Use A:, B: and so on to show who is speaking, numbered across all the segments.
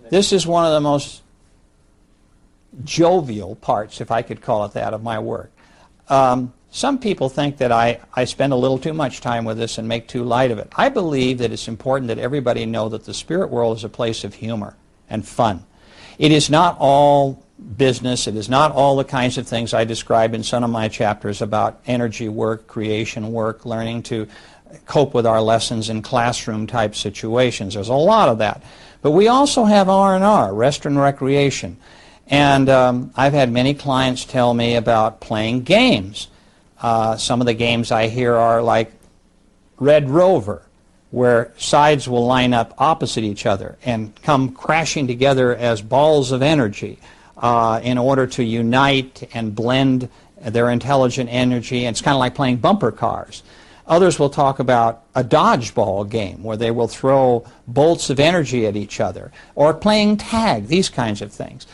A: This is one of the most jovial parts, if I could call it that, of my work. Some people think that I spend a little too much time with this and make too light of it. I believe that it's important that everybody know that the spirit world is a place of humor and fun. It is not all business. It is not all the kinds of things I describe in some of my chapters about energy work, creation work, learning to cope with our lessons in classroom type situations. There's a lot of that. But we also have R&R, rest and recreation. And I've had many clients tell me about playing games. Some of the games I hear are like Red Rover, where sides will line up opposite each other and come crashing together as balls of energy in order to unite and blend their intelligent energy. And it's kind of like playing bumper cars. Others will talk about a dodgeball game where they will throw bolts of energy at each other, or playing tag, these kinds of things.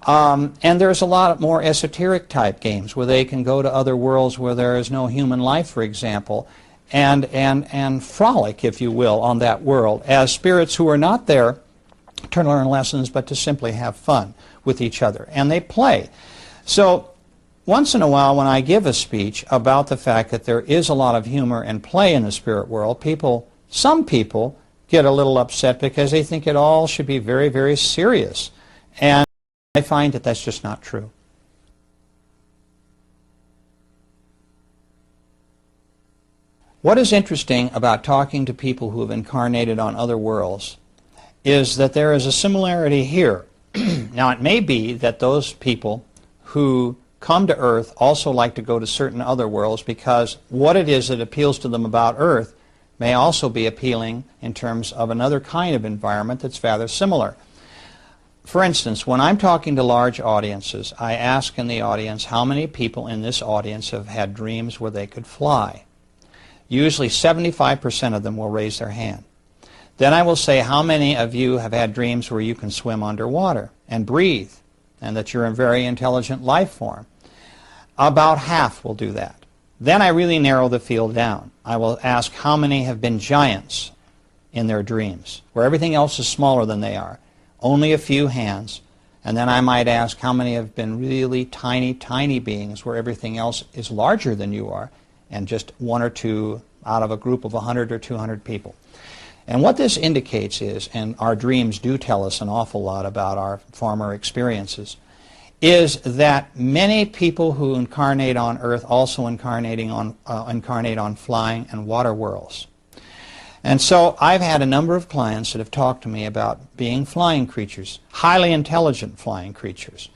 A: And there's a lot more esoteric type games where they can go to other worlds where there is no human life, for example, and frolic, if you will, on that world as spirits who are not there to learn lessons but to simply have fun with each other. And they play. So once in a while when I give a speech about the fact that there is a lot of humor and play in the spirit world, some people get a little upset because they think it all should be very, very serious. And I find that that's just not true. What is interesting about talking to people who have incarnated on other worlds is that there is a similarity here. Now, it may be that those people who come to Earth also like to go to certain other worlds because what it is that appeals to them about Earth may also be appealing in terms of another kind of environment that's rather similar. For instance, when I'm talking to large audiences, I ask in the audience how many people in this audience have had dreams where they could fly. Usually 75% of them will raise their hand. Then I will say, how many of you have had dreams where you can swim underwater and breathe, and that you're a very intelligent life form? About half will do that. Then I really narrow the field down. I will ask how many have been giants in their dreams, where everything else is smaller than they are. Only a few hands. And then I might ask how many have been really tiny, tiny beings where everything else is larger than you are, and just one or two out of a group of 100 or 200 people. And what this indicates is, and our dreams do tell us an awful lot about our former experiences, is that many people who incarnate on Earth also incarnate on flying and water worlds. And so I've had a number of clients that have talked to me about being flying creatures, highly intelligent flying creatures,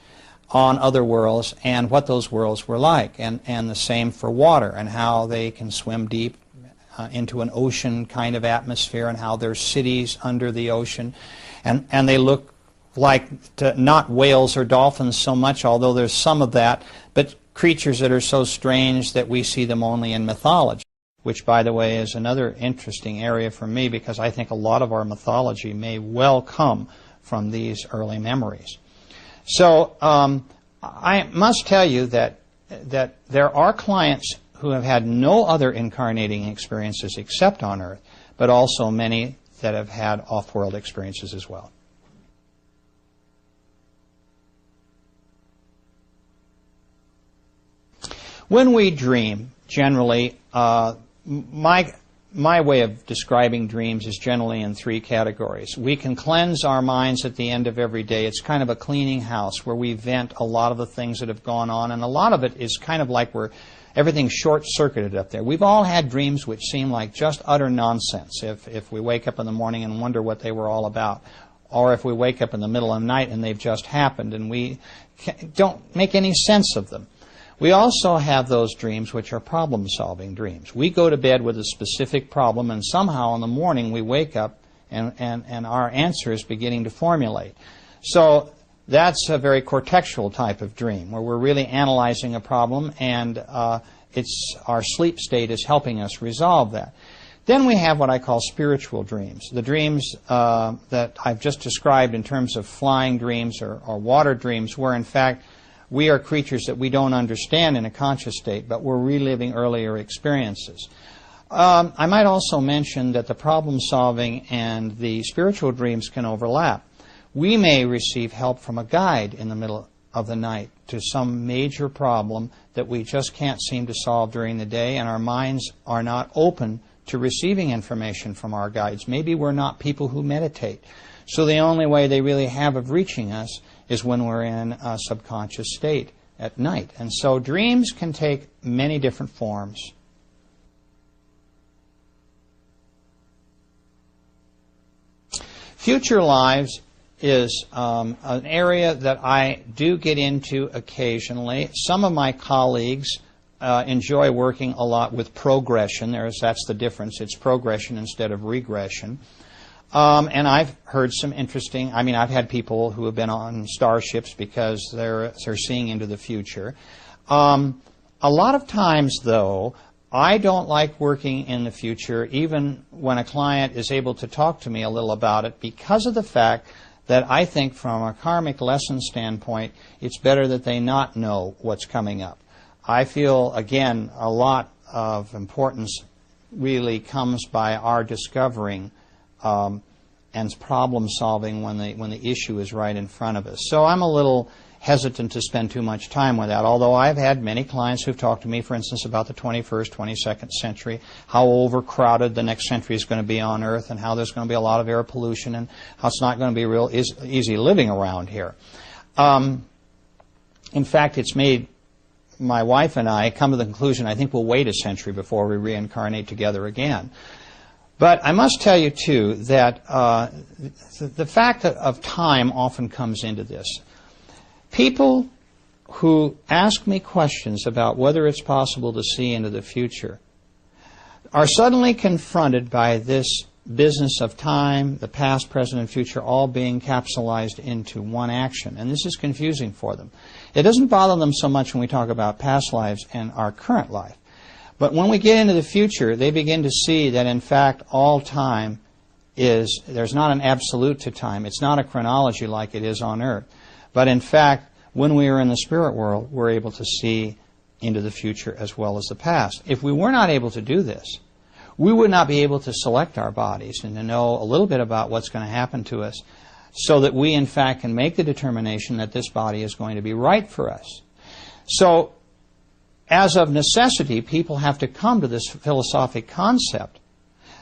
A: on other worlds and what those worlds were like. And the same for water and how they can swim deep into an ocean kind of atmosphere and how there's cities under the ocean. And they look like not whales or dolphins so much, although there's some of that, but creatures that are so strange that we see them only in mythology, which, by the way, is another interesting area for me because I think a lot of our mythology may well come from these early memories. So I must tell you that there are clients who have had no other incarnating experiences except on Earth, but also many that have had off-world experiences as well. When we dream, generally, my way of describing dreams is generally in three categories. We can cleanse our minds at the end of every day. It's kind of a cleaning house where we vent a lot of the things that have gone on, and a lot of it is kind of like everything's short-circuited up there. We've all had dreams which seem like just utter nonsense if we wake up in the morning and wonder what they were all about, or if we wake up in the middle of the night and they've just happened and we don't make any sense of them. We also have those dreams which are problem-solving dreams. We go to bed with a specific problem, and somehow in the morning we wake up and our answer is beginning to formulate. So that's a very cortexual type of dream, where we're really analyzing a problem, and our sleep state is helping us resolve that. Then we have what I call spiritual dreams. The dreams that I've just described in terms of flying dreams or water dreams, where in fact we are creatures that we don't understand in a conscious state, but we're reliving earlier experiences. I might also mention that the problem-solving and the spiritual dreams can overlap. we may receive help from a guide in the middle of the night to some major problem that we just can't seem to solve during the day, and our minds are not open to receiving information from our guides. Maybe we're not people who meditate. So the only way they really have of reaching us is when we're in a subconscious state at night. And so dreams can take many different forms. Future lives is an area that I do get into occasionally. Some of my colleagues enjoy working a lot with progression. That's the difference. It's progression instead of regression. And I've heard some interesting, I've had people who have been on starships because they're seeing into the future. A lot of times, though, I don't like working in the future, even when a client is able to talk to me a little about it, because of the fact that I think from a karmic lesson standpoint, it's better that they not know what's coming up. I feel, again, a lot of importance really comes by our discovering and problem solving when the issue is right in front of us. So I'm a little hesitant to spend too much time with that, although I've had many clients who've talked to me, for instance, about the 21st, 22nd century, how overcrowded the next century is going to be on Earth, and how there's going to be a lot of air pollution, and how it's not going to be real easy living around here. In fact, it's made my wife and I come to the conclusion I think we'll wait a century before we reincarnate together again. But I must tell you, too, that the fact of time often comes into this. People who ask me questions about whether it's possible to see into the future are suddenly confronted by this business of time, the past, present, and future, all being capsulized into one action. And this is confusing for them. It doesn't bother them so much when we talk about past lives and our current life. But when we get into the future, they begin to see that, in fact, all time there's not an absolute to time. It's not a chronology like it is on Earth. But in fact, when we are in the spirit world, we're able to see into the future as well as the past. If we were not able to do this, we would not be able to select our bodies and to know a little bit about what's going to happen to us so that we, in fact, can make the determination that this body is going to be right for us. So, as of necessity, people have to come to this philosophic concept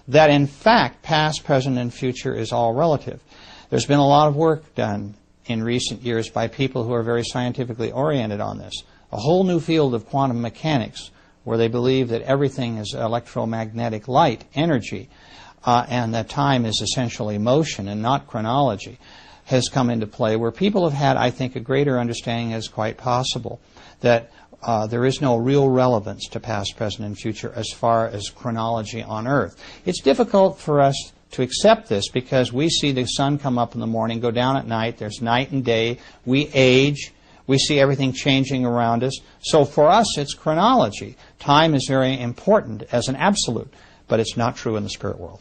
A: that, in fact, past, present, and future is all relative. There's been a lot of work done in recent years by people who are very scientifically oriented on this. A whole new field of quantum mechanics where they believe that everything is electromagnetic light, energy, and that time is essentially motion and not chronology, has come into play, where people have had, I think, a greater understanding as quite possible that there is no real relevance to past, present, and future as far as chronology on Earth. It's difficult for us to accept this because we see the sun come up in the morning, go down at night, there's night and day, we age, we see everything changing around us. So for us, it's chronology. Time is very important as an absolute, but it's not true in the spirit world.